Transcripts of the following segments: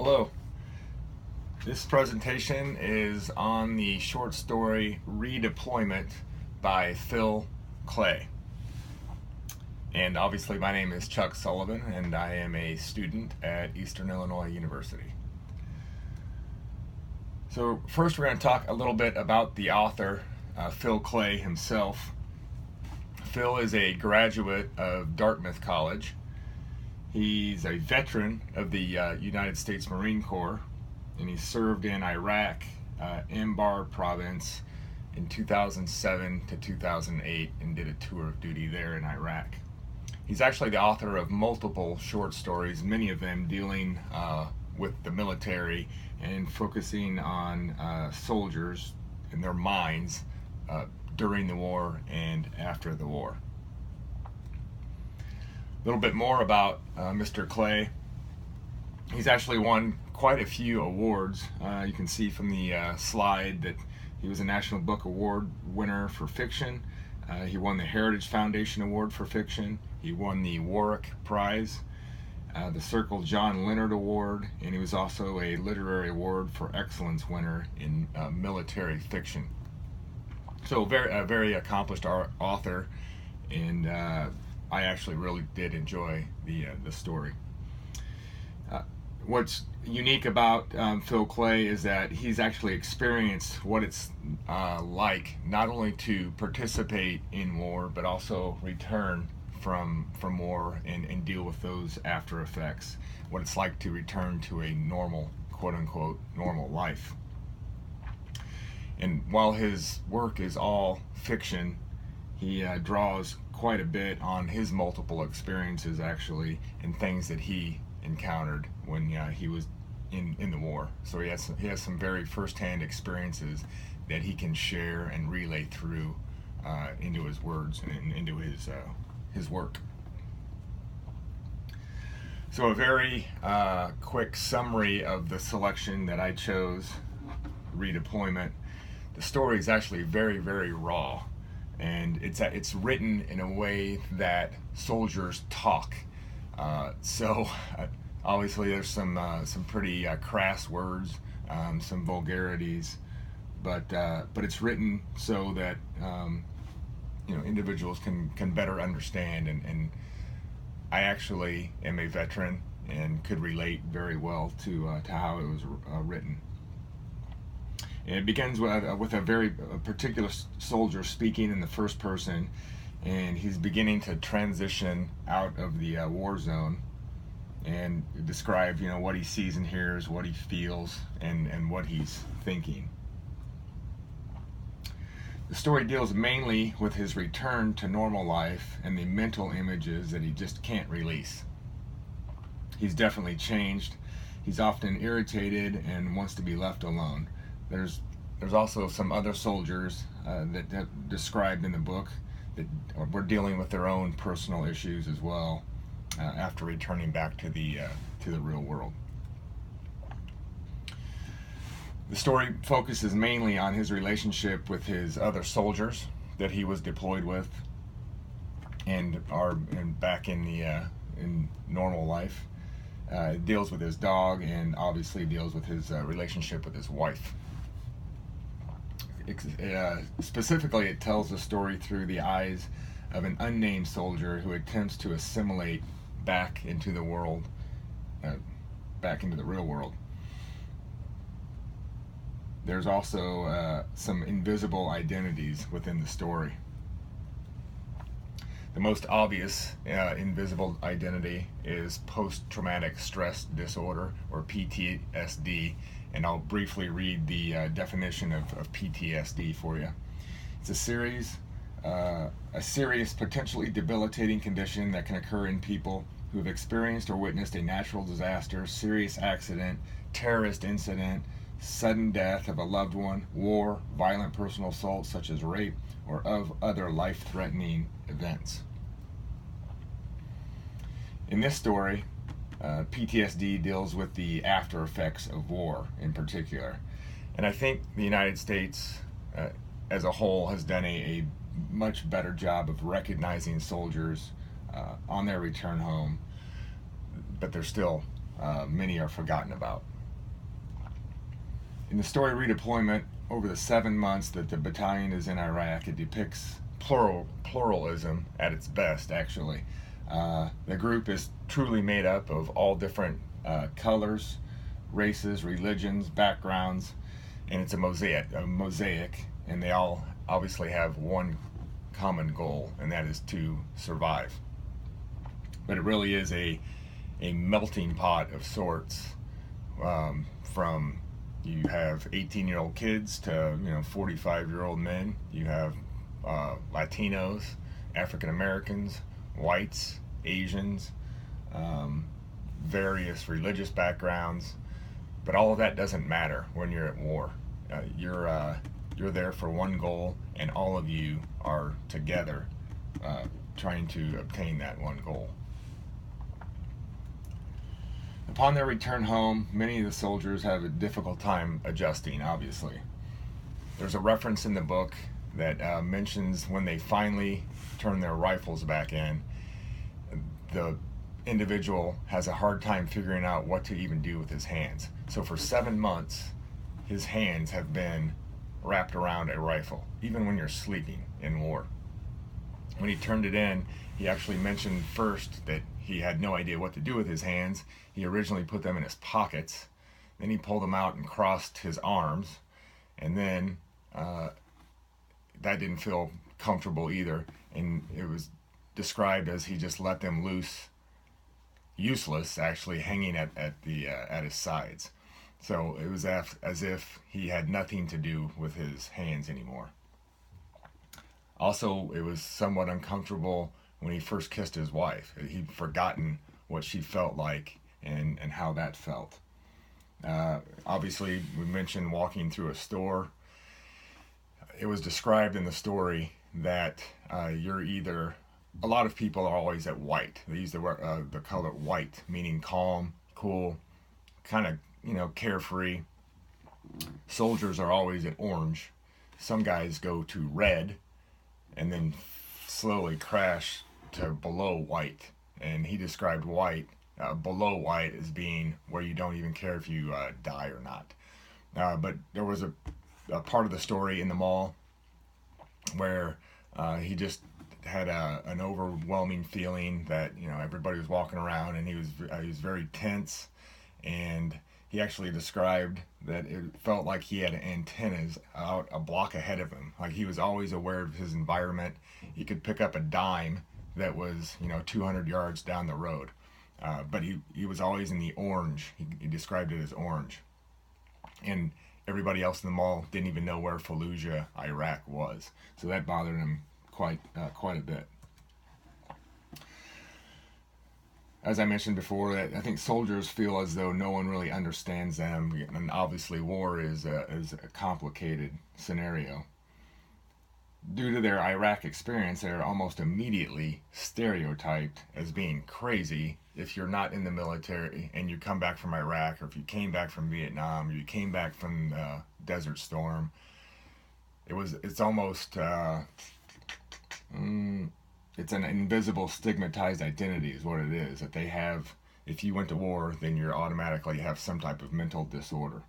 Hello. This presentation is on the short story Redeployment by Phil Clay. And obviously my name is Chuck Sullivan and I am a student at Eastern Illinois University. So first we're going to talk a little bit about the author, Phil Clay himself. Phil is a graduate of Dartmouth College. He's a veteran of the United States Marine Corps, and he served in Iraq, Anbar province in 2007 to 2008 and did a tour of duty there in Iraq. He's actually the author of multiple short stories, many of them dealing with the military and focusing on soldiers and their minds during the war and after the war. A little bit more about Mr. Clay. He's actually won quite a few awards. You can see from the slide that he was a National Book Award winner for fiction. He won the Heritage Foundation Award for fiction. He won the Warwick Prize, the Circle John Leonard Award, and he was also a Literary Award for Excellence winner in military fiction. So a very accomplished author, and I actually really did enjoy the story. What's unique about Phil Clay is that he's actually experienced what it's like not only to participate in war but also return from war and deal with those after effects, what it's like to return to a normal, quote-unquote, normal life. And while his work is all fiction, he draws quite a bit on his multiple experiences actually and things that he encountered when he was in the war. So he has some very first-hand experiences that he can share and relay through into his words and into his work. So a very quick summary of the selection that I chose, Redeployment. The story is actually very, very raw, and it's written in a way that soldiers talk. So obviously there's some pretty crass words, some vulgarities, but it's written so that individuals can better understand. And I actually am a veteran and could relate very well to how it was written. And it begins with a very particular soldier speaking in the first person, and he's beginning to transition out of the war zone and describe what he sees and hears, what he feels, and what he's thinking. The story deals mainly with his return to normal life and the mental images that he just can't release. He's definitely changed. He's often irritated and wants to be left alone. There's also some other soldiers that described in the book that were dealing with their own personal issues as well after returning back to the real world. The story focuses mainly on his relationship with his other soldiers that he was deployed with and are back in normal life. It deals with his dog and obviously deals with his relationship with his wife. Specifically, it tells the story through the eyes of an unnamed soldier who attempts to assimilate back into the world, back into the real world. There's also some invisible identities within the story. The most obvious invisible identity is post-traumatic stress disorder, or PTSD, and I'll briefly read the definition of PTSD for you. It's a serious, potentially debilitating condition that can occur in people who have experienced or witnessed a natural disaster, serious accident, terrorist incident, sudden death of a loved one, war, violent personal assault such as rape, or of other life-threatening events. In this story, PTSD deals with the after effects of war in particular. And I think the United States as a whole has done a much better job of recognizing soldiers on their return home, but there's still many are forgotten about. In the story Redeployment, over the 7 months that the battalion is in Iraq, it depicts pluralism at its best, actually. The group is truly made up of all different colors, races, religions, backgrounds, and it's a mosaic, and they all obviously have one common goal, and that is to survive. But it really is a melting pot of sorts. From you have 18-year-old kids to 45-year-old men. You have Latinos, African Americans, whites, Asians, various religious backgrounds, but all of that doesn't matter when you're at war. You're there for one goal, and all of you are together trying to obtain that one goal. Upon their return home, many of the soldiers have a difficult time adjusting, obviously. There's a reference in the book that mentions when they finally turn their rifles back in, the individual has a hard time figuring out what to even do with his hands. So for 7 months, his hands have been wrapped around a rifle, even when you're sleeping in war. When he turned it in, he actually mentioned first that he had no idea what to do with his hands. He originally put them in his pockets, then he pulled them out and crossed his arms, and then that didn't feel comfortable either, and it was described as he just let them loose, useless actually, hanging at his sides. So it was as if he had nothing to do with his hands anymore. Also, it was somewhat uncomfortable when he first kissed his wife. He'd forgotten what she felt like and how that felt. Obviously, we mentioned walking through a store. It was described in the story that you're either, a lot of people are always at white. They use the color white, meaning calm, cool, kind of carefree. Soldiers are always at orange. Some guys go to red and then slowly crash to below white. And he described white, below white, as being where you don't even care if you die or not. But there was a part of the story in the mall where he just had an overwhelming feeling that everybody was walking around, and he was very tense, and he actually described that it felt like he had antennas out a block ahead of him. Like he was always aware of his environment. He could pick up a dime that was 200 yards down the road, but he was always in the orange. He described it as orange, and everybody else in the mall didn't even know where Fallujah, Iraq was. So that bothered him quite a bit. As I mentioned before, I think soldiers feel as though no one really understands them, and obviously war is a complicated scenario. Due to their Iraq experience, they're almost immediately stereotyped as being crazy if you're not in the military and you come back from Iraq, or if you came back from Vietnam, or you came back from Desert Storm. It's almost it's an invisible stigmatized identity is what it is that they have. If you went to war, then you automatically have some type of mental disorder.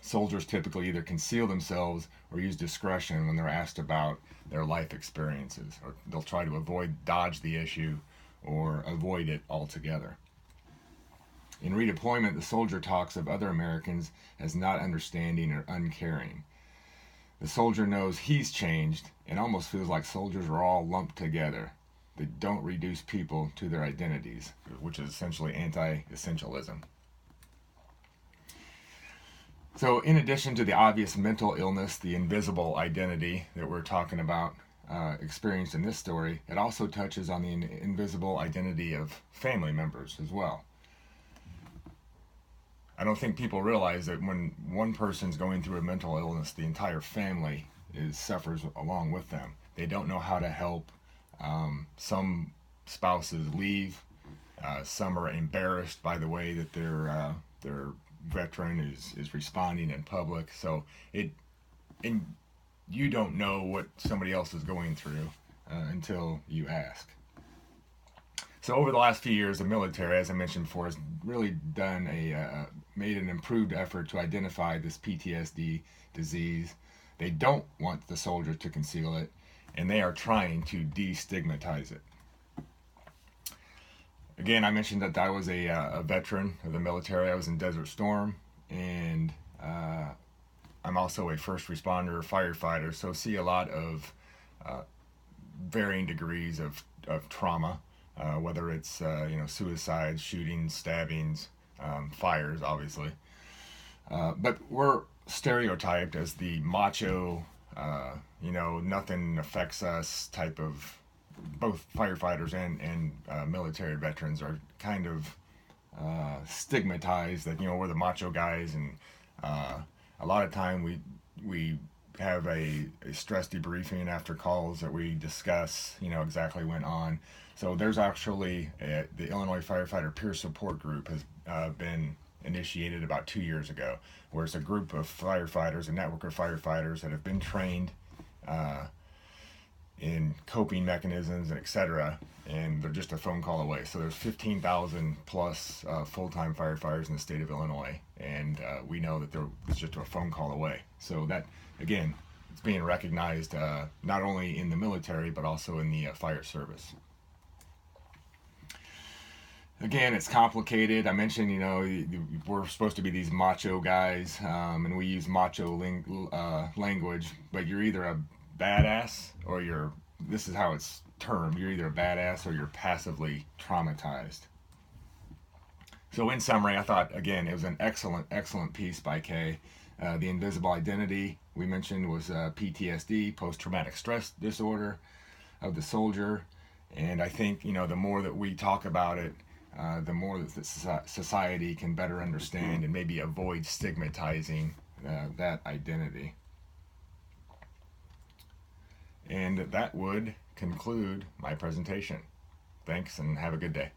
Soldiers typically either conceal themselves or use discretion when they're asked about their life experiences, or they'll try to dodge the issue or avoid it altogether. In Redeployment, the soldier talks of other Americans as not understanding or uncaring. The soldier knows he's changed and almost feels like soldiers are all lumped together. They don't reduce people to their identities, which is essentially anti-essentialism. So in addition to the obvious mental illness, the invisible identity that we're talking about experienced in this story, it also touches on the invisible identity of family members as well. I don't think people realize that when one person's going through a mental illness, the entire family suffers along with them. They don't know how to help. Some spouses leave. Some are embarrassed by the way that their veteran is responding in public. So and you don't know what somebody else is going through until you ask. So over the last few years, the military, as I mentioned before, has really done made an improved effort to identify this PTSD disease. They don't want the soldier to conceal it, and they are trying to destigmatize it. Again, I mentioned that I was a veteran of the military. I was in Desert Storm, and I'm also a first responder, firefighter, so see a lot of varying degrees of trauma, whether it's suicides, shootings, stabbings, fires, obviously. But we're stereotyped as the macho, nothing affects us type of. Both firefighters and military veterans are kind of stigmatized that we're the macho guys, and a lot of time we have a stress debriefing after calls that we discuss exactly what went on. So there's actually the Illinois Firefighter Peer Support Group has been initiated about 2 years ago, where it's a group of firefighters, a network of firefighters that have been trained in coping mechanisms and etc. And they're just a phone call away. So there's 15,000 plus full-time firefighters in the state of Illinois, and we know that it's just a phone call away. So that, again, it's being recognized not only in the military but also in the fire service. Again, it's complicated. I mentioned, we're supposed to be these macho guys, and we use macho language, but you're either a badass or this is how it's termed, you're either a badass or you're passively traumatized. So in summary, I thought, again, it was an excellent piece by Kay. The invisible identity we mentioned was PTSD, post-traumatic stress disorder of the soldier. And I think, the more that we talk about it, the more that society can better understand and maybe avoid stigmatizing that identity. And that would conclude my presentation. Thanks, and have a good day.